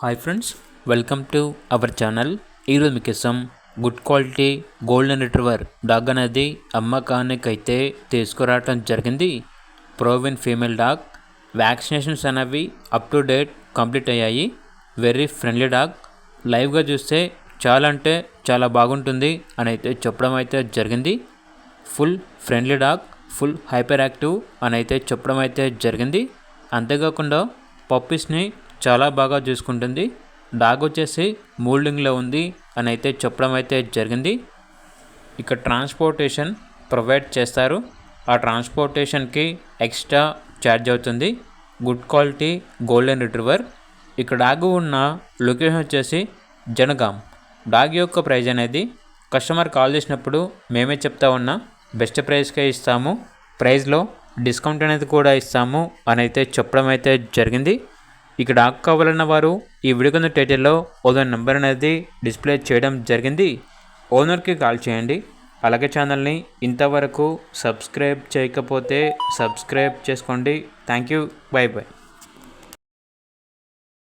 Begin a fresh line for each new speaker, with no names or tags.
Hi friends, welcome to our channel. ఈరోజు మీకోసం good quality golden retriever dog అనేది అమ్మకానికి అయితే తీసుకురావడం జరిగింది. ప్రోవిన్ ఫీమేల్ డాగ్. వ్యాక్సినేషన్స్ అనేవి అప్ టు డేట్ కంప్లీట్ అయ్యాయి. Very friendly dog. లైవ్గా చూస్తే చాలా అంటే చాలా బాగుంటుంది అని అయితే చెప్పడం అయితే జరిగింది. Full friendly dog, full hyper active అని అయితే చెప్పడం అయితే జరిగింది. అంతేకాకుండా పప్పీస్ని చాలా బాగా చూసుకుంటుంది. డాగ్ వచ్చేసి మోల్డింగ్లో ఉంది అని అయితే చెప్పడం అయితే జరిగింది. ఇక ట్రాన్స్పోర్టేషన్ ప్రొవైడ్ చేస్తారు. ఆ ట్రాన్స్పోర్టేషన్కి ఎక్స్ట్రా ఛార్జ్ అవుతుంది. Good quality golden retriever. ఇక్కడ డాగ్ ఉన్న లొకేషన్ వచ్చేసి జనగాం. డాగ్ యొక్క ప్రైజ్ అనేది కస్టమర్ కాల్ చేసినప్పుడు మేమే చెప్తా ఉన్నా బెస్ట్ ప్రైస్కే ఇస్తాము, ప్రైస్లో డిస్కౌంట్ అనేది కూడా ఇస్తాము అని అయితే చెప్పడం అయితే జరిగింది. ఇక డాగ్ కావాలన్న వారు ఈ వీడియో కింద టైటిల్లో ఓనర్ నెంబర్ అనేది డిస్ప్లే చేయడం జరిగింది. ఓనర్కి కాల్ చేయండి. అలాగే ఛానల్ని ఇంతవరకు సబ్స్క్రైబ్ చేయకపోతే సబ్స్క్రైబ్ చేసుకోండి. Thank you. By by.